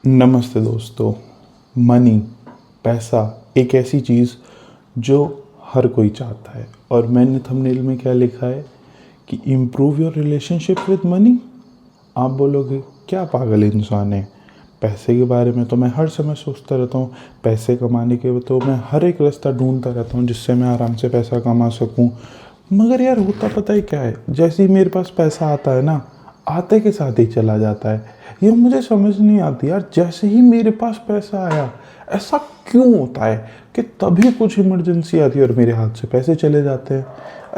नमस्ते दोस्तों। मनी, पैसा एक ऐसी चीज़ जो हर कोई चाहता है। और मैंने थंबनेल में क्या लिखा है कि improve your relationship with money. आप बोलोगे क्या पागल इंसान है, पैसे के बारे में तो मैं हर समय सोचता रहता हूँ। पैसे कमाने के तो मैं हर एक रास्ता ढूंढता रहता हूँ जिससे मैं आराम से पैसा कमा सकूँ। मगर यार होता पता ही क्या है, जैसे ही मेरे पास पैसा आता है ना, आते के साथ ही चला जाता है। ये मुझे समझ नहीं आती यार, जैसे ही मेरे पास पैसा आया ऐसा क्यों होता है कि तभी कुछ इमरजेंसी आती है और मेरे हाथ से पैसे चले जाते हैं।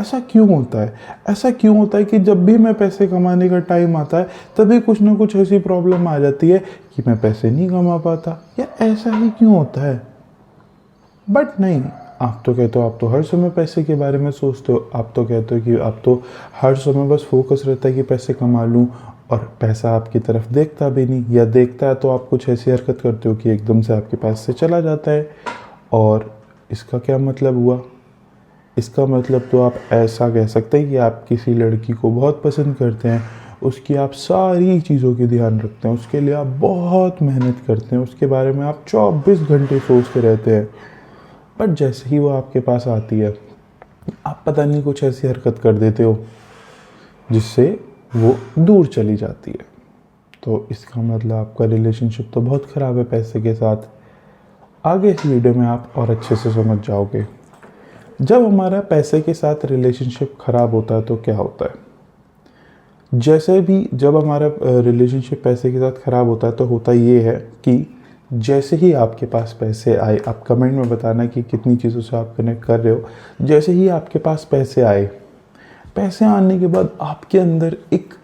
ऐसा क्यों होता है? ऐसा क्यों होता है कि जब भी मैं पैसे कमाने का टाइम आता है तभी कुछ ना कुछ ऐसी प्रॉब्लम आ जाती है कि मैं पैसे नहीं कमा पाता। यार ऐसा ही क्यों होता है? बट नहीं, आप तो कहते हो आप तो हर समय पैसे के बारे में सोचते हो। आप तो कहते हो कि आप तो हर समय बस फोकस रहता है कि पैसे कमा लूँ, और पैसा आपकी तरफ देखता भी नहीं, या देखता है तो आप कुछ ऐसी हरकत करते हो कि एकदम से आपके पास से चला जाता है। और इसका क्या मतलब हुआ? इसका मतलब तो आप ऐसा कह सकते हैं कि आप किसी लड़की को बहुत पसंद करते हैं, उसकी आप सारी चीज़ों की ध्यान रखते हैं, उसके लिए आप बहुत मेहनत करते हैं, उसके बारे में आप 24 घंटे सोचते रहते हैं। बट जैसे ही वो आपके पास आती है आप पता नहीं कुछ ऐसी हरकत कर देते हो जिससे वो दूर चली जाती है। तो इसका मतलब आपका रिलेशनशिप तो बहुत ख़राब है पैसे के साथ। आगे इस वीडियो में आप और अच्छे से समझ जाओगे। जब हमारा पैसे के साथ रिलेशनशिप ख़राब होता है तो क्या होता है? जैसे भी जब हमारा रिलेशनशिप पैसे के साथ ख़राब होता है तो होता ये है कि जैसे ही आपके पास पैसे आए, आप कमेंट में बताना कि कितनी चीज़ों से आप कनेक्ट कर रहे हो। जैसे ही आपके पास पैसे आए, पैसे आने के बाद आपके अंदर एक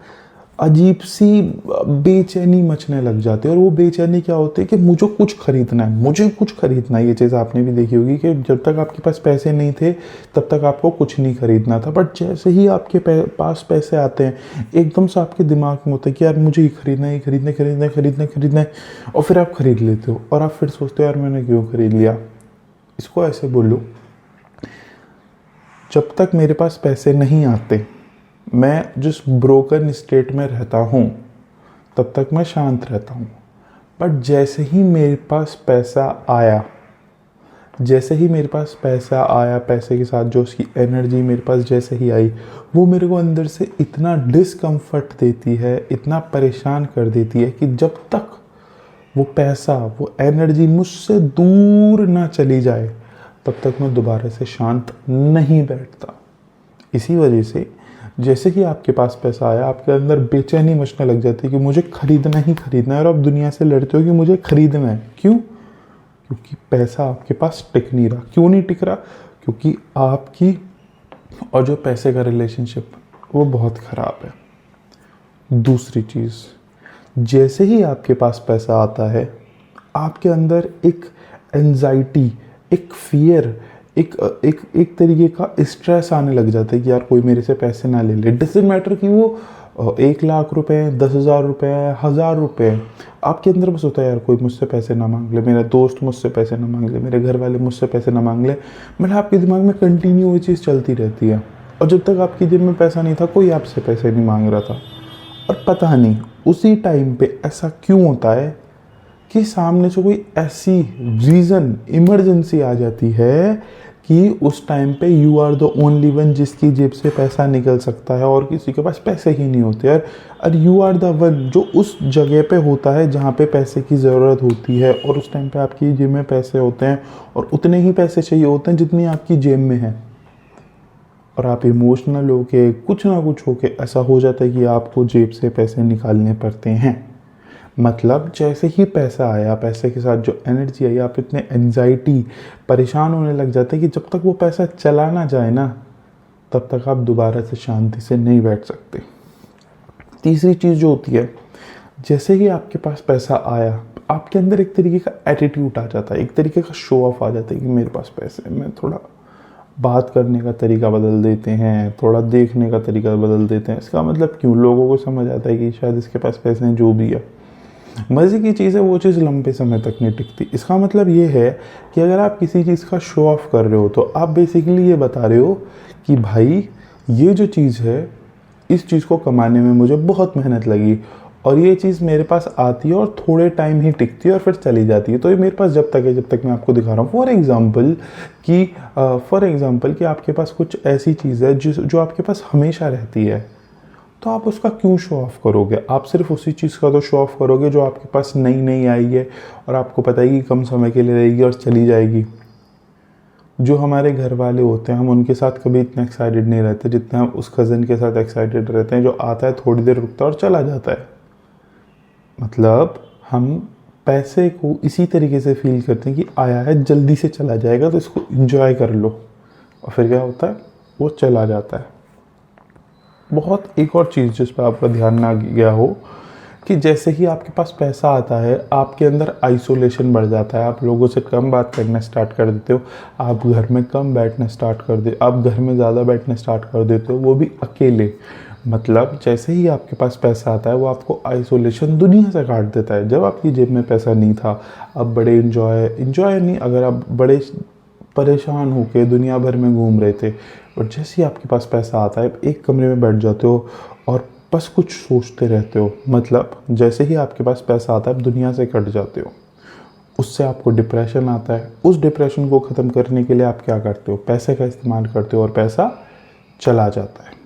अजीब सी बेचैनी मचने लग जाती है। और वो बेचैनी क्या होती है कि मुझे कुछ खरीदना है, मुझे कुछ खरीदना है। ये चीज़ आपने भी देखी होगी कि जब तक आपके पास पैसे नहीं थे तब तक आपको कुछ नहीं खरीदना था, बट जैसे ही आपके पास पैसे आते हैं एकदम से आपके दिमाग में होता है कि यार मुझे ये खरीदना है, ये खरीदना खरीदना खरीदना खरीदना है। और फिर आप खरीद लेते हो और आप फिर सोचते हो यार मैंने क्यों खरीद लिया। इसको ऐसे बोलो, जब तक मेरे पास पैसे नहीं आते, मैं जिस ब्रोकन स्टेट में रहता हूँ तब तक मैं शांत रहता हूँ। बट जैसे ही मेरे पास पैसा आया, जैसे ही मेरे पास पैसा आया, पैसे के साथ जो उसकी एनर्जी मेरे पास जैसे ही आई, वो मेरे को अंदर से इतना डिस्कम्फर्ट देती है, इतना परेशान कर देती है कि जब तक वो पैसा, वो एनर्जी मुझसे दूर ना चली जाए तब तक मैं दोबारा से शांत नहीं बैठता। इसी वजह से जैसे कि आपके पास पैसा आया आपके अंदर बेचैनी मचने लग जाती है कि मुझे खरीदना ही खरीदना है, और आप दुनिया से लड़ते हो कि मुझे खरीदना है। क्यों? क्योंकि पैसा आपके पास टिक नहीं रहा। क्यों नहीं टिक रहा? क्योंकि आपकी और जो पैसे का रिलेशनशिप वो बहुत ख़राब है। दूसरी चीज़, जैसे ही आपके पास पैसा आता है आपके अंदर एक एंजाइटी, एक फियर, एक एक एक तरीके का स्ट्रेस आने लग जाता है कि यार कोई मेरे से पैसे ना ले ले। डजेंट मैटर कि वो 1 लाख रुपए, 10,000 रुपये, 1,000 रुपये। आपके अंदर बस होता है यार कोई मुझसे पैसे ना मांग ले, मेरा दोस्त मुझसे पैसे ना मांग ले, मेरे घर वाले मुझसे पैसे ना मांग ले। मतलब आपके दिमाग में कंटिन्यू वो चीज़ चलती रहती है। और जब तक आपकी जेब में पैसा नहीं था कोई आपसे पैसे नहीं मांग रहा था। और पता नहीं उसी टाइम पे ऐसा क्यों होता है कि सामने से कोई ऐसी रीज़न, इमरजेंसी आ जाती है कि उस टाइम पे you are the only one जिसकी जेब से पैसा निकल सकता है और किसी के पास पैसे ही नहीं होते यार। और यू आर द वन जो उस जगह पे होता है जहाँ पे पैसे की ज़रूरत होती है, और उस टाइम पे आपकी जेब में पैसे होते हैं और उतने ही पैसे चाहिए होते हैं जितनी आपकी जेब में है। और आप इमोशनल होके कुछ ना कुछ होके ऐसा हो जाता है कि आपको जेब से पैसे निकालने पड़ते हैं। मतलब जैसे ही पैसा आया, पैसे के साथ जो एनर्जी आई, आप इतने एंजाइटी, परेशान होने लग जाते हैं कि जब तक वो पैसा चला ना जाए ना तब तक आप दोबारा से शांति से नहीं बैठ सकते। तीसरी चीज़ जो होती है, जैसे ही आपके पास पैसा आया आपके अंदर एक तरीके का एटीट्यूड आ जाता है, एक तरीके का शो ऑफ आ जाता है कि मेरे पास पैसे हैं। मैं थोड़ा बात करने का तरीका बदल देते हैं, थोड़ा देखने का तरीका बदल देते हैं। इसका मतलब क्यों? लोगों को समझ आता है कि शायद इसके पास पैसे हैं, जो भी है। मज़े की चीज़ है, वो चीज़ लंबे समय तक नहीं टिकती। इसका मतलब ये है कि अगर आप किसी चीज़ का शो ऑफ कर रहे हो तो आप बेसिकली ये बता रहे हो कि भाई ये जो चीज़ है, इस चीज़ को कमाने में मुझे बहुत मेहनत लगी और ये चीज़ मेरे पास आती है और थोड़े टाइम ही टिकती है और फिर चली जाती है। तो ये मेरे पास जब तक है, जब तक मैं आपको दिखा रहा हूँ। फॉर एग्ज़ाम्पल कि आपके पास कुछ ऐसी चीज़ है जो आपके पास हमेशा रहती है, तो आप उसका क्यों शो ऑफ़ करोगे? आप सिर्फ उसी चीज़ का तो शो ऑफ़ करोगे जो आपके पास नई नई आई है और आपको पता है कि कम समय के लिए रहेगी और चली जाएगी। जो हमारे घर वाले होते हैं, हम उनके साथ कभी इतना एक्साइटेड नहीं रहते जितना हम उस कज़न के साथ एक्साइटेड रहते हैं जो आता है, थोड़ी देर रुकता है और चला जाता है। मतलब हम पैसे को इसी तरीके से फील करते हैं कि आया है, जल्दी से चला जाएगा, तो इसको एंजॉय कर लो, और फिर क्या होता है, वो चला जाता है। बहुत एक और चीज़ जिस पर आपका ध्यान ना गया हो कि जैसे ही आपके पास पैसा आता है, आपके अंदर आइसोलेशन बढ़ जाता है। आप लोगों से कम बात करना स्टार्ट कर देते हो, आप घर में कम बैठना स्टार्ट कर दे, आप घर में ज़्यादा बैठना स्टार्ट कर देते हो, वो भी अकेले। मतलब जैसे ही आपके पास पैसा आता है, वो आपको आइसोलेशन दुनिया से काट देता है। जब आपकी जेब में पैसा नहीं था, आप बड़े इन्जॉय नहीं, अगर आप बड़े परेशान होकर दुनिया भर में घूम रहे थे, और जैसे ही आपके पास पैसा आता है, एक कमरे में बैठ जाते हो और बस कुछ सोचते रहते हो। मतलब जैसे ही आपके पास पैसा आता है, आप दुनिया से कट जाते हो। उससे आपको डिप्रेशन आता है। उस डिप्रेशन को ख़त्म करने के लिए आप क्या करते हो? पैसे का इस्तेमाल करते हो और पैसा चला जाता है।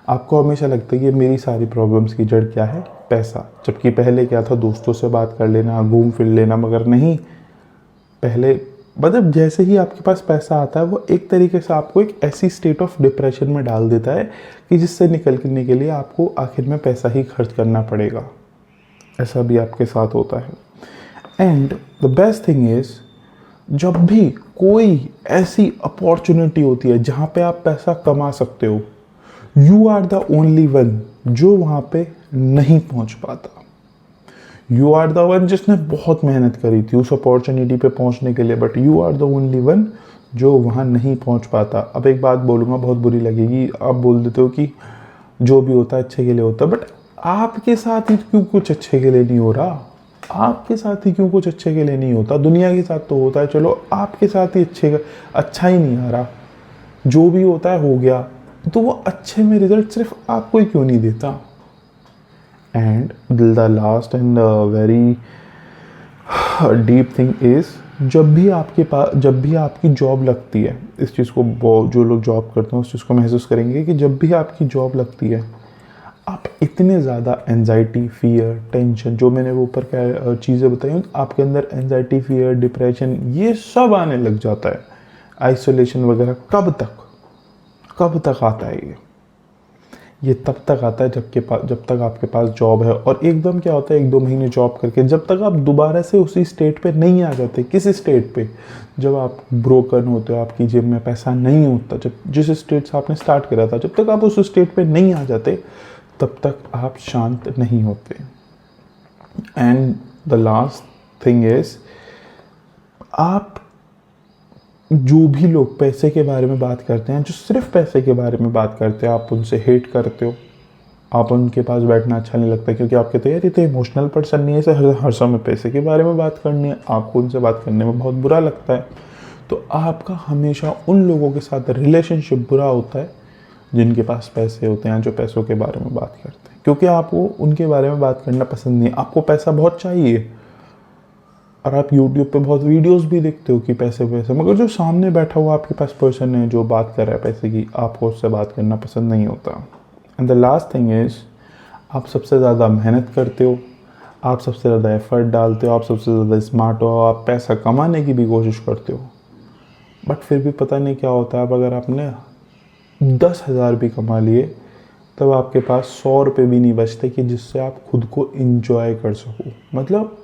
आपको हमेशा लगता है कि मेरी सारी प्रॉब्लम्स की जड़ क्या है? पैसा। जबकि पहले क्या था? दोस्तों से बात कर लेना, घूम फिर लेना। मगर नहीं, पहले मतलब जैसे ही आपके पास पैसा आता है, वो एक तरीके से आपको एक ऐसी स्टेट ऑफ डिप्रेशन में डाल देता है कि जिससे निकलने के लिए आपको आखिर में पैसा ही खर्च करना पड़ेगा। ऐसा भी आपके साथ होता है। And the best thing is, जब भी कोई ऐसी अपॉर्चुनिटी होती है जहाँ पे आप पैसा कमा सकते हो, you are the only one जो वहाँ पे नहीं पहुँच पाता। यू आर द वन जिसने बहुत मेहनत करी थी उस अपॉर्चुनिटी पे पहुंचने के लिए, but you are the only one जो वहाँ नहीं पहुंच पाता। अब एक बात बोलूँगा, बहुत बुरी लगेगी। आप बोल देते हो कि जो भी होता है अच्छे के लिए होता है, बट आपके साथ ही क्यों कुछ अच्छे के लिए नहीं हो रहा? आपके साथ ही क्यों कुछ अच्छे के लिए नहीं होता? दुनिया के साथ तो होता है, चलो आपके साथ ही अच्छा ही नहीं आ रहा। जो भी होता है हो गया, तो वो अच्छे में रिजल्ट सिर्फ आपको ही क्यों नहीं देता? And the last and very deep thing is, जब भी आपकी जॉब लगती है, इस चीज़ को जो लोग जॉब करते हैं उस चीज़ को महसूस करेंगे कि जब भी आपकी जॉब लगती है, आप इतने ज़्यादा एंजाइटी, फियर, टेंशन, जो मैंने वो ऊपर क्या चीज़ें बताई, आपके अंदर एंजाइटी, फियर, डिप्रेशन, ये सब आने लग जाता है। आइसोलेशन वगैरह कब तक आता है? ये तब तक आता है जब तक आपके पास जॉब है। और एकदम क्या होता है, 1-2 महीने जॉब करके जब तक आप दोबारा से उसी स्टेट पे नहीं आ जाते, किस स्टेट पे? जब आप ब्रोकन होते हो, आपकी जेब में पैसा नहीं होता, जब जिस स्टेट से आपने स्टार्ट करा था, जब तक आप उस स्टेट पे नहीं आ जाते, तब तक आप शांत नहीं होते। And the last thing is, आप जो भी लोग पैसे के बारे में बात करते हैं, जो सिर्फ पैसे के बारे में बात करते हैं, आप उनसे हेट करते हो। आप उनके पास बैठना अच्छा नहीं लगता, क्योंकि आपके तो यार ये तो इमोशनल पर्सन नहीं है, इसे हर समय पैसे के बारे में बात करनी है। आपको उनसे बात करने में बहुत बुरा लगता है। तो आपका हमेशा उन लोगों के साथ रिलेशनशिप बुरा होता है जिनके पास पैसे होते हैं, जो पैसों के बारे में बात करते हैं, क्योंकि आपको उनके बारे में बात करना पसंद नहीं है। आपको पैसा बहुत चाहिए और आप YouTube पे बहुत वीडियोस भी देखते हो कि पैसे, मगर जो सामने बैठा हुआ आपके पास पर्सन है जो बात कर रहा है पैसे की, आपको उससे बात करना पसंद नहीं होता। And the last thing is, आप सबसे ज़्यादा मेहनत करते हो, आप सबसे ज़्यादा एफर्ट डालते हो, आप सबसे ज़्यादा स्मार्ट हो, आप पैसा कमाने की भी कोशिश करते हो, बट फिर भी पता नहीं क्या होता है। अब अगर आपने 10,000 भी कमा लिए, तब आपके पास 100 रुपये भी नहीं बचते कि जिससे आप खुद को इंजॉय कर सको। मतलब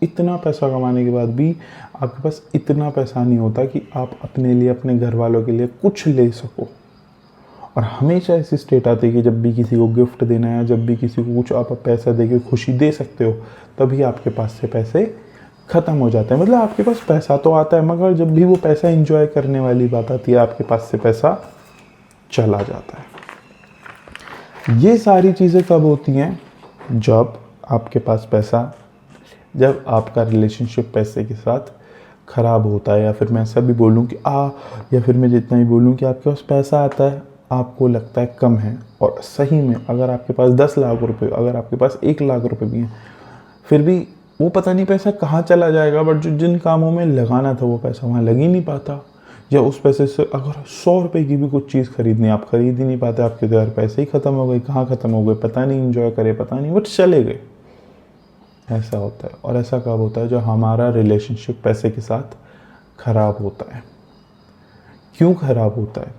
इतना पैसा कमाने के बाद भी आपके पास इतना पैसा नहीं होता कि आप अपने लिए, अपने घर वालों के लिए कुछ ले सको। और हमेशा ऐसी स्टेट आती है कि जब भी किसी को गिफ्ट देना है, जब भी किसी को कुछ आप पैसा दे के खुशी दे सकते हो, तभी आपके पास से पैसे ख़त्म हो जाते हैं। मतलब आपके पास पैसा तो आता है, मगर जब भी वो पैसा इंजॉय करने वाली बात आती है, आपके पास से पैसा चला जाता है। ये सारी चीज़ें कब होती हैं? जब आपके पास पैसा, जब आपका रिलेशनशिप पैसे के साथ ख़राब होता है। या फिर मैं ऐसा भी बोलूँ कि या फिर मैं जितना ही बोलूँ कि आपके पास पैसा आता है आपको लगता है कम है, और सही में अगर आपके पास 10 लाख रुपए, अगर आपके पास 1 लाख रुपए भी हैं, फिर भी वो पता नहीं पैसा कहाँ चला जाएगा, बट जो जिन कामों में लगाना था वो पैसा वहाँ लग ही नहीं पाता। या उस पैसे से अगर 100 रुपए की भी कुछ चीज़ खरीदनी, आप खरीद ही नहीं पाते, आपके तो यार पैसे ही ख़त्म हो गए, कहाँ ख़त्म हो गए पता नहीं, इंजॉय करे पता नहीं, बट चले गए। ऐसा होता है। और ऐसा कब होता है? जो हमारा रिलेशनशिप पैसे के साथ ख़राब होता है। क्यों ख़राब होता है?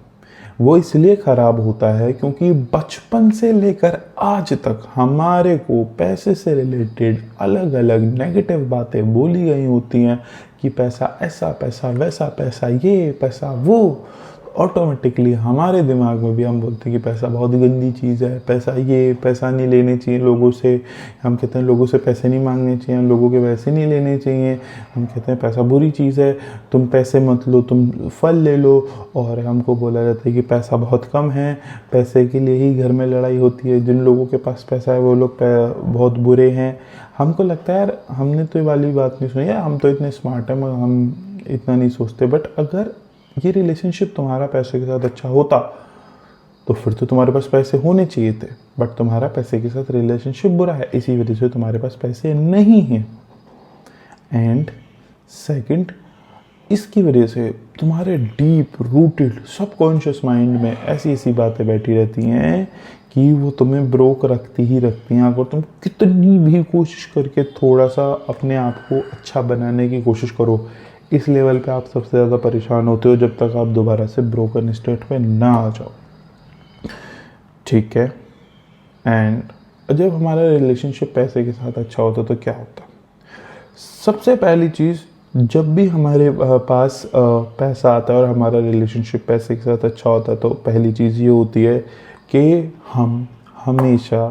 वो इसलिए ख़राब होता है क्योंकि बचपन से लेकर आज तक हमारे को पैसे से रिलेटेड अलग अलग नेगेटिव बातें बोली गई होती हैं कि पैसा ऐसा, पैसा वैसा, पैसा ये, पैसा वो। ऑटोमेटिकली हमारे दिमाग में भी हम बोलते हैं कि पैसा बहुत गंदी चीज़ है, पैसा ये, पैसा नहीं लेने चाहिए लोगों से। हम कहते हैं लोगों से पैसे नहीं मांगने चाहिए, लोगों के पैसे नहीं लेने चाहिए। हम कहते हैं पैसा बुरी चीज़ है, तुम पैसे मत लो, तुम फल ले लो। और हमको बोला जाता है कि पैसा बहुत कम है, पैसे के लिए ही घर में लड़ाई होती है, जिन लोगों के पास पैसा है वो लोग बहुत बुरे हैं। हमको लगता है यार हमने तो ये वाली बात नहीं सुनी है, हम तो इतने स्मार्ट हैं, मगर हम इतना नहीं सोचते। बट अगर ये रिलेशनशिप तुम्हारा पैसे के साथ अच्छा होता तो फिर तो तुम्हारे पास पैसे होने चाहिए थे, बट तुम्हारा पैसे के साथ रिलेशनशिप बुरा है, इसी वजह से तुम्हारे पास पैसे नहीं हैं। एंड सेकंड, इसकी वजह से तुम्हारे डीप रूटेड सबकॉन्शियस माइंड में ऐसी ऐसी बातें बैठी रहती हैं कि वो तुम्हें ब्रोक रखती ही रखती हैं। अगर तुम कितनी भी कोशिश करके थोड़ा सा अपने आप को अच्छा बनाने की कोशिश करो, इस लेवल पे आप सबसे ज़्यादा परेशान होते हो जब तक आप दोबारा से ब्रोकन स्टेट में ना आ जाओ। ठीक है। एंड जब हमारा रिलेशनशिप पैसे के साथ अच्छा होता तो क्या होता? सबसे पहली चीज़, जब भी हमारे पास पैसा आता है और हमारा रिलेशनशिप पैसे के साथ अच्छा होता है तो पहली चीज़ ये होती है कि हम हमेशा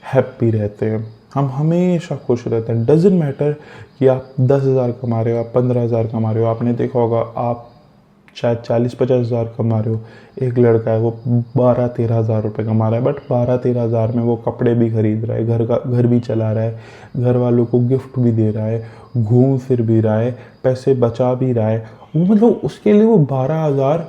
हैप्पी रहते हैं, हम हमेशा खुश रहते हैं। डजेंट मैटर कि आप 10,000 कमा रहे हो, आप 15,000 कमा रहे हो। आपने देखा होगा आप शायद 40-50 हज़ार कमा रहे हो, एक लड़का है वो 12-13 हज़ार रुपये कमा रहा है, बट 12-13 हज़ार में वो कपड़े भी खरीद रहा है, घर भी चला रहा है, घर वालों को गिफ्ट भी दे रहा है, घूम फिर भी रहा है, पैसे बचा भी रहा है। वो मतलब उसके लिए वो 12,000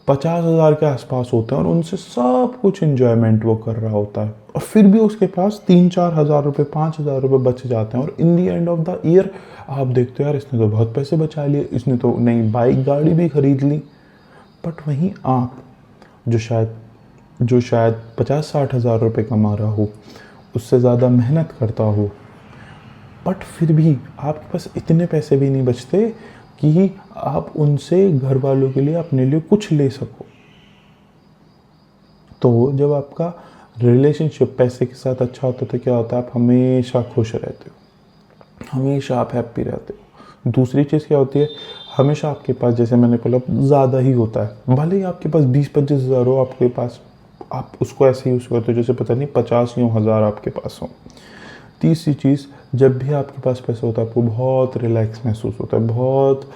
50,000 के आसपास होते हैं और उनसे सब कुछ एंजॉयमेंट वो कर रहा होता है, और फिर भी उसके पास 3-4 हज़ार रुपये, 5,000 रुपये बच जाते हैं। और इन दी एंड ऑफ द ईयर आप देखते हो यार इसने तो बहुत पैसे बचा लिए, इसने तो नई बाइक गाड़ी भी खरीद ली। बट वहीं आप जो शायद 50-60 हज़ार रुपये कमा रहा हो, उससे ज़्यादा मेहनत करता हो, बट फिर भी आपके पास इतने पैसे भी नहीं बचते कि आप उनसे घर वालों के लिए अपने लिए कुछ ले सको। तो जब आपका रिलेशनशिप पैसे के साथ अच्छा होता है तो क्या होता है? आप हमेशा खुश रहते हो, हमेशा आप हैप्पी रहते हो। दूसरी चीज़ क्या होती है? हमेशा आपके पास, जैसे मैंने बोला, ज़्यादा ही होता है। भले ही आपके पास 20-25 हज़ार हो आपके पास, आप उसको ऐसे यूज़ करते हो जैसे पता नहीं 50 हज़ार आपके पास हो। तीसरी चीज़, जब भी आपके पास पैसा होता है आपको बहुत रिलैक्स महसूस होता है, बहुत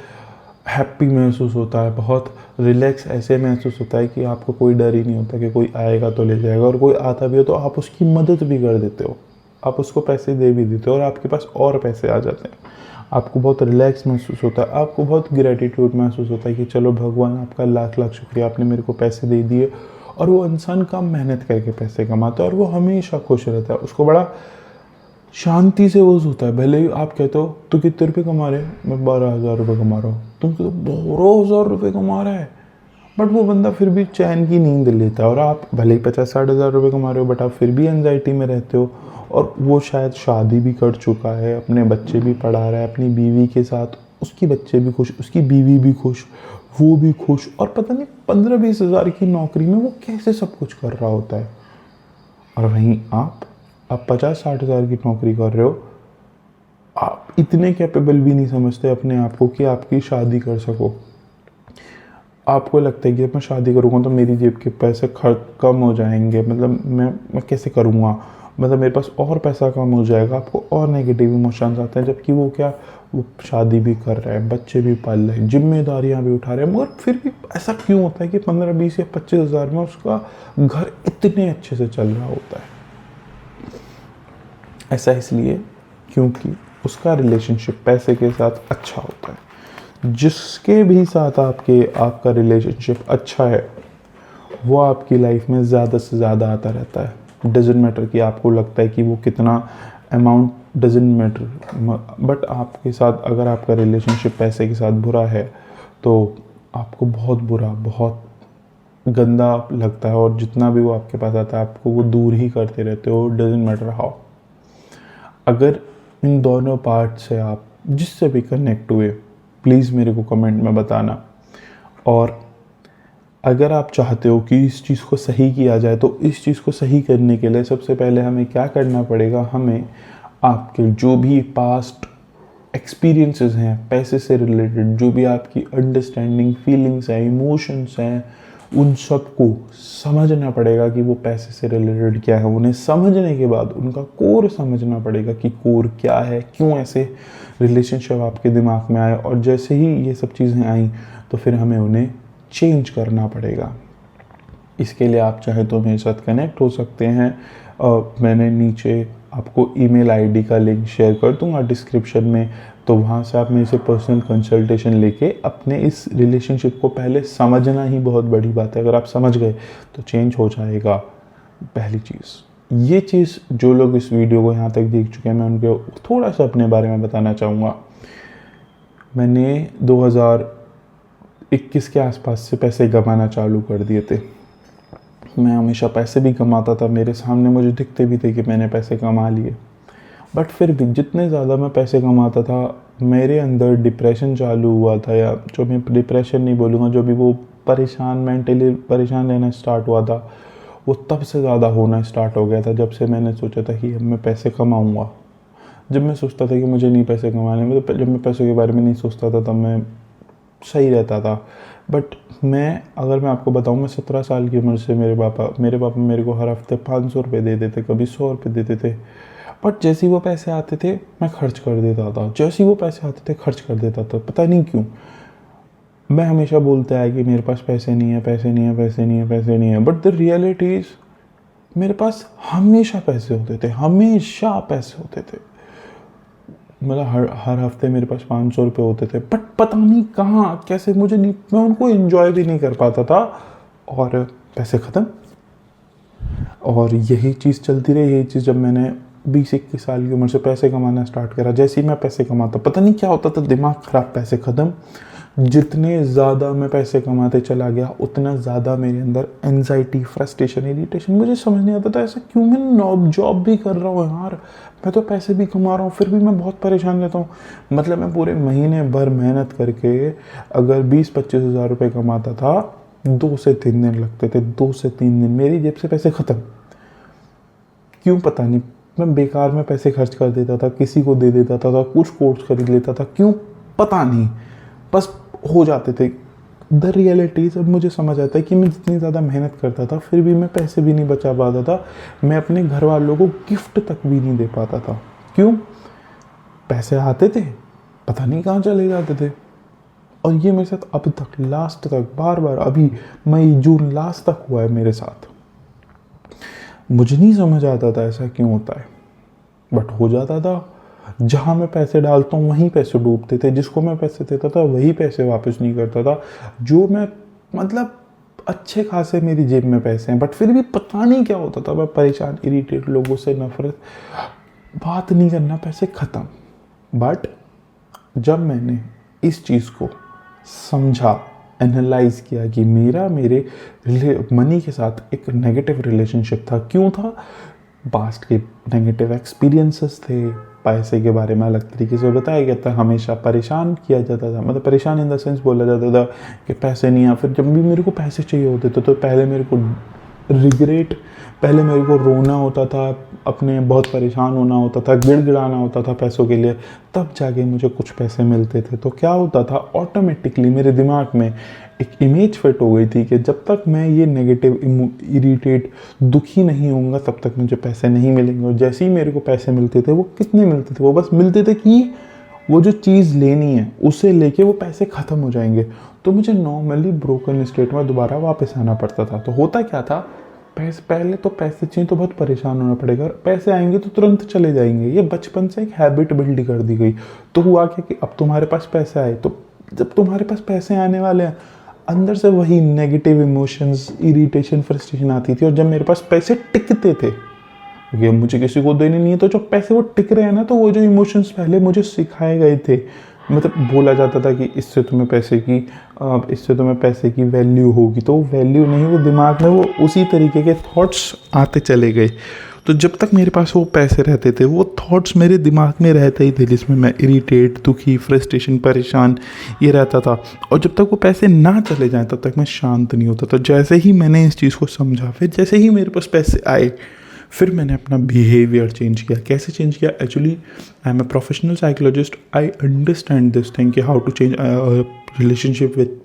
हैप्पी महसूस होता है, बहुत रिलैक्स ऐसे महसूस होता है कि आपको कोई डर ही नहीं होता कि कोई आएगा तो ले जाएगा, और कोई आता भी हो तो आप उसकी मदद भी कर देते हो, आप उसको पैसे दे भी देते हो और आपके पास और पैसे आ जाते हैं। आपको बहुत रिलैक्स महसूस होता है, आपको बहुत ग्रेटिट्यूड महसूस होता है कि चलो भगवान आपका लाख लाख शुक्रिया, आपने मेरे को पैसे दे दिए। और वो इंसान कम मेहनत करके पैसे कमाता है और वो हमेशा खुश रहता है, उसको बड़ा शांति से वो होता है। भले ही आप कहते हो तो कितने रुपये कमा रहे? मैं 12,000 रुपये कमा रहा हूँ। तुम तो 12,000 रुपये कमा रहा है, बट वो बंदा फिर भी चैन की नींद लेता है। और आप भले ही 50-60 हज़ार रुपये कमा रहे हो, बट आप फिर भी एंजाइटी में रहते हो। और वो शायद शादी भी कर चुका है, अपने बच्चे भी पढ़ा रहा है अपनी बीवी के साथ, उसकी बच्चे भी खुश, उसकी बीवी भी खुश, वो भी खुश, और पता नहीं 15-20 हज़ार की नौकरी में वो कैसे सब कुछ कर रहा होता है। और वहीं आप 50-60 हज़ार की नौकरी कर रहे हो, आप इतने कैपेबल भी नहीं समझते अपने आप को कि आपकी शादी कर सको। आपको लगता है कि मैं शादी करूँगा तो मेरी जेब के पैसे कम हो जाएंगे, मतलब मैं कैसे करूँगा, मतलब मेरे पास और पैसा कम हो जाएगा। आपको और नेगेटिव इमोशंस आते हैं, जबकि वो शादी भी कर रहा है, बच्चे भी पाल रहे हैं, जिम्मेदारियां भी उठा रहे हैं, मगर फिर भी ऐसा क्यों होता है कि 15-20 या 25 हज़ार में उसका घर इतने अच्छे से चल रहा होता है? ऐसा इसलिए क्योंकि उसका रिलेशनशिप पैसे के साथ अच्छा होता है। जिसके भी साथ आपका रिलेशनशिप अच्छा है वो आपकी लाइफ में ज़्यादा से ज़्यादा आता रहता है। डजेंट मैटर कि आपको लगता है कि वो कितना अमाउंट, डजेंट मैटर। बट आपके साथ अगर आपका रिलेशनशिप पैसे के साथ बुरा है तो आपको बहुत बुरा, बहुत गंदा लगता है, और जितना भी वो आपके पास आता है आपको वो दूर ही करते रहते हो, डजेंट मैटर हाउ। अगर इन दोनों पार्ट से आप जिससे भी कनेक्ट हुए, प्लीज़ मेरे को कमेंट में बताना। और अगर आप चाहते हो कि इस चीज़ को सही किया जाए, तो इस चीज़ को सही करने के लिए सबसे पहले हमें क्या करना पड़ेगा, हमें आपके जो भी पास्ट एक्सपीरियंसेस हैं पैसे से रिलेटेड, जो भी आपकी अंडरस्टैंडिंग, फीलिंग्स हैं, इमोशंस हैं, उन सबको समझना पड़ेगा कि वो पैसे से रिलेटेड क्या है। उन्हें समझने के बाद उनका कोर समझना पड़ेगा कि कोर क्या है, क्यों ऐसे रिलेशनशिप आपके दिमाग में आए, और जैसे ही ये सब चीज़ें आई तो फिर हमें उन्हें चेंज करना पड़ेगा। इसके लिए आप चाहे तो मेरे साथ कनेक्ट हो सकते हैं। मैंने नीचे आपको ईमेल आईडी का लिंक शेयर कर दूंगा डिस्क्रिप्शन में, तो वहाँ से आप मेरे से पर्सनल कंसल्टेशन लेके अपने इस रिलेशनशिप को पहले समझना ही बहुत बड़ी बात है। अगर आप समझ गए तो चेंज हो जाएगा। पहली चीज़ ये चीज़, जो लोग इस वीडियो को यहाँ तक देख चुके हैं, मैं उनको थोड़ा सा अपने बारे में बताना चाहूँगा। मैंने 2021 के आसपास से पैसे कमाना चालू कर दिए थे। मैं हमेशा पैसे भी कमाता था, मेरे सामने मुझे दिखते भी थे कि मैंने पैसे कमा लिए, बट फिर भी जितने ज़्यादा मैं पैसे कमाता था मेरे अंदर डिप्रेशन चालू हुआ था, या जो मैं डिप्रेशन नहीं बोलूँगा, जो भी वो परेशान, मेंटली परेशान रहना स्टार्ट हुआ था, वो तब से ज़्यादा होना स्टार्ट हो गया था जब से मैंने सोचा था कि अब मैं पैसे कमाऊँगा। जब मैं सोचता था कि मुझे नहीं पैसे कमाने में, तो जब मैं पैसों के बारे में नहीं सोचता था तब मैं सही रहता था। बट अगर मैं आपको बताऊं, मैं 17 साल की उम्र से मेरे पापा मेरे को हर हफ्ते 500 रुपये दे देते, कभी 100 रुपये देते थे। बट जैसे ही वो पैसे आते थे मैं खर्च कर देता था, जैसे ही वो पैसे आते थे खर्च कर देता था, पता नहीं क्यों। मैं हमेशा बोलता है कि मेरे पास पैसे नहीं है, पैसे नहीं है, पैसे नहीं है, पैसे नहीं है, बट द रियलिटी इज़ मेरे पास हमेशा पैसे होते थे, हमेशा पैसे होते थे। मतलब हर हफ्ते मेरे पास 500 रुपये होते थे, बट पता नहीं कहाँ कैसे, मुझे नहीं, मैं उनको एंजॉय भी नहीं कर पाता था, और पैसे ख़त्म। और यही चीज़ चलती रही। यही चीज़ जब मैंने 20-21 साल की उम्र से पैसे कमाना स्टार्ट करा, जैसे ही मैं पैसे कमाता, पता नहीं क्या होता था, दिमाग ख़राब, पैसे ख़त्म। जितने ज़्यादा मैं पैसे कमाते चला गया उतना ज़्यादा मेरे अंदर एंजाइटी, फ्रस्ट्रेशन, इरिटेशन। मुझे समझ नहीं आता था ऐसा क्यों, मैं जॉब भी कर रहा हूँ यार, मैं तो पैसे भी कमा रहा हूँ, फिर भी मैं बहुत परेशान रहता हूँ। मतलब मैं पूरे महीने भर मेहनत करके अगर 20-25 हज़ार रुपये कमाता था, 2 से 3 दिन लगते थे, 2 से 3 दिन मेरी जेब से पैसे ख़त्म। क्यों पता नहीं, मैं बेकार में पैसे खर्च कर देता था, किसी को दे देता था, कुछ कोर्स खरीद लेता था, क्यों पता नहीं, बस हो जाते थे। द रियलिटी अब मुझे समझ आता है कि मैं जितनी ज़्यादा मेहनत करता था फिर भी मैं पैसे भी नहीं बचा पाता था, मैं अपने घर वालों को गिफ्ट तक भी नहीं दे पाता था। क्यों? पैसे आते थे, पता नहीं कहाँ चले जाते थे। और ये मेरे साथ अब तक, लास्ट तक, बार बार, अभी मई जून लास्ट तक हुआ है मेरे साथ। मुझे नहीं समझ आता था ऐसा क्यों होता है, बट हो जाता था। जहाँ मैं पैसे डालता हूँ वहीं पैसे डूबते थे, जिसको मैं पैसे देता था वही पैसे वापस नहीं करता था। जो मैं, मतलब अच्छे खासे मेरी जेब में पैसे हैं, बट फिर भी पता नहीं क्या होता था, मैं परेशान, इरिटेट, लोगों से नफरत, बात नहीं करना, पैसे ख़त्म। बट जब मैंने इस चीज़ को समझा, एनालाइज किया कि मेरे मनी के साथ एक नेगेटिव रिलेशनशिप था। क्यों था? पास्ट के नेगेटिव एक्सपीरियंसेस थे, पैसे के बारे में अलग तरीके से बताया गया था, हमेशा परेशान किया जाता था, मतलब परेशान इन द सेंस बोला जाता था कि पैसे नहीं, या फिर जब भी मेरे को पैसे चाहिए होते थे तो पहले मेरे को रिग्रेट, पहले मेरे को रोना होता था, अपने बहुत परेशान होना होता था, गिड़गिड़ाना होता था पैसों के लिए, तब जाके मुझे कुछ पैसे मिलते थे। तो क्या होता था, ऑटोमेटिकली मेरे दिमाग में एक इमेज फिट हो गई थी कि जब तक मैं ये नेगेटिव, इरिटेट, दुखी नहीं होऊंगा तब तक मुझे पैसे नहीं मिलेंगे। और जैसे ही मेरे को पैसे मिलते थे, वो कितने मिलते थे, वो बस मिलते थे कि वो जो चीज़ लेनी है उसे लेके वो पैसे ख़त्म हो जाएंगे। तो मुझे नॉर्मली ब्रोकन स्टेट में दोबारा वापस आना पड़ता था। तो होता क्या था, पहले तो पैसे चाहिए तो बहुत परेशान होना पड़ेगा, पैसे आएंगे तो तुरंत चले जाएंगे। ये बचपन से एक हैबिट बिल्ड कर दी गई। तो हुआ क्या कि अब तुम्हारे पास पैसे आए, तो जब तुम्हारे पास पैसे आने वाले हैं, अंदर से वही नेगेटिव इमोशंस, इरिटेशन, फ्रस्ट्रेशन आती थी। और जब मेरे पास पैसे टिकते थे, क्योंकि मुझे किसी को देने नहीं है, तो जो पैसे वो टिक रहे हैं ना, तो वो जो इमोशंस पहले मुझे सिखाए गए थे, मतलब बोला जाता था कि इससे तुम्हें पैसे की वैल्यू होगी, तो वो वैल्यू नहीं, वो दिमाग में वो उसी तरीके के थॉट्स आते चले गए। तो जब तक मेरे पास वो पैसे रहते थे, वो थॉट्स मेरे दिमाग में रहते ही थे, जिसमें मैं इरिटेट, दुखी, फ्रस्ट्रेशन, परेशान ये रहता था। और जब तक वो पैसे ना चले जाएं, तब तक मैं शांत नहीं होता। तो जैसे ही मैंने इस चीज़ को समझा, फिर जैसे ही मेरे पास पैसे आए, फिर मैंने अपना बिहेवियर चेंज किया। कैसे चेंज किया? Actually I am a professional psychologist, I understand this thing कि how to change relationship with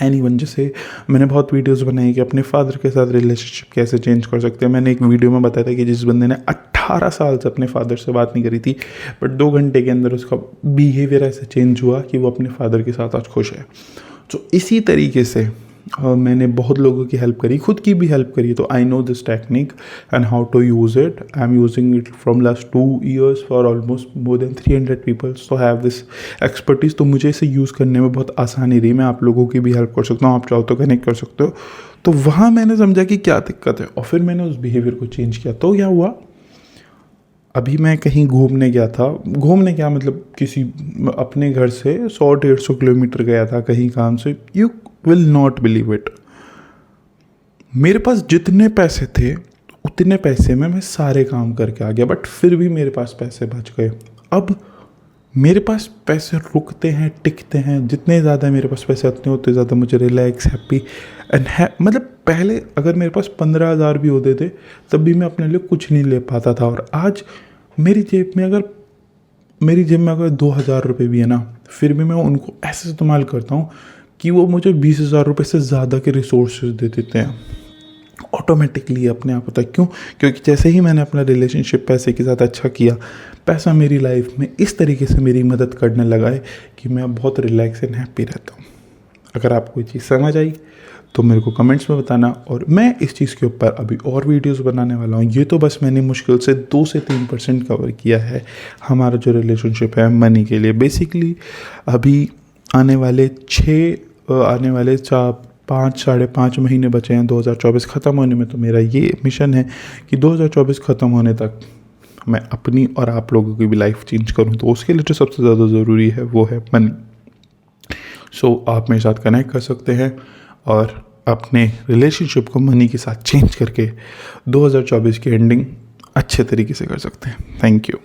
anyone. जैसे मैंने बहुत वीडियोस बनाई कि अपने फादर के साथ रिलेशनशिप कैसे चेंज कर सकते हैं। मैंने एक वीडियो में बताया था कि जिस बंदे ने 18 साल से अपने फादर से बात नहीं करी थी, बट 2 घंटे के अंदर उसका बिहेवियर ऐसे चेंज हुआ कि वो अपने फादर के साथ आज खुश है। तो इसी तरीके से मैंने बहुत लोगों की हेल्प करी, खुद की भी हेल्प करी। तो I know this technique and how to use it. I am using it from last 2 years for almost more than 300 peoples to have this expertise. तो मुझे इसे यूज़ करने में बहुत आसानी रही। मैं आप लोगों की भी हेल्प कर सकता हूँ, आप चाहो तो कनेक्ट कर सकते हो। तो वहाँ मैंने समझा कि क्या दिक्कत है, और फिर मैंने उस बिहेवियर को चेंज किया। तो क्या हुआ, अभी मैं कहीं घूमने गया था, घूमने क्या मतलब किसी अपने घर से 100-150 किलोमीटर गया था कहीं काम से। You will not believe it, मेरे पास जितने पैसे थे उतने पैसे में मैं सारे काम करके आ गया, बट फिर भी मेरे पास पैसे बच गए। अब मेरे पास पैसे रुकते हैं, टिकते हैं। जितने ज़्यादा मेरे पास पैसे आते हैं उतने ज़्यादा मुझे रिलैक्स, हैप्पी एंड मतलब पहले अगर मेरे पास 15,000 भी होते थे तब भी मैं अपने लिए कुछ नहीं ले पाता था। और आज मेरी जेब में अगर 2,000 रुपये भी है ना, फिर भी मैं उनको ऐसे इस्तेमाल करता हूँ कि वो मुझे 20,000 रुपये से ज़्यादा के रिसोर्सेज दे देते हैं ऑटोमेटिकली अपने आप। होता है क्यों? क्योंकि जैसे ही मैंने अपना रिलेशनशिप पैसे के साथ अच्छा किया, पैसा मेरी लाइफ में इस तरीके से मेरी मदद करने लगा है कि मैं बहुत रिलैक्स एंड हैप्पी रहता हूँ। अगर आपको ये चीज़ समझ आई तो मेरे को कमेंट्स में बताना, और मैं इस चीज़ के ऊपर अभी और वीडियोस बनाने वाला हूँ। ये तो बस मैंने मुश्किल से 2 से 3% कवर किया है हमारा जो रिलेशनशिप है मनी के लिए। बेसिकली अभी आने वाले 5 साढ़े 5 महीने बचे हैं 2024 ख़त्म होने में। तो मेरा ये मिशन है कि 2024 ख़त्म होने तक मैं अपनी और आप लोगों की भी लाइफ चेंज करूँ। तो उसके लिए जो सबसे ज़्यादा ज़रूरी है वो है मनी। सो आप मेरे साथ कनेक्ट कर सकते हैं और अपने रिलेशनशिप को मनी के साथ चेंज करके 2024 की एंडिंग अच्छे तरीके से कर सकते हैं। Thank you.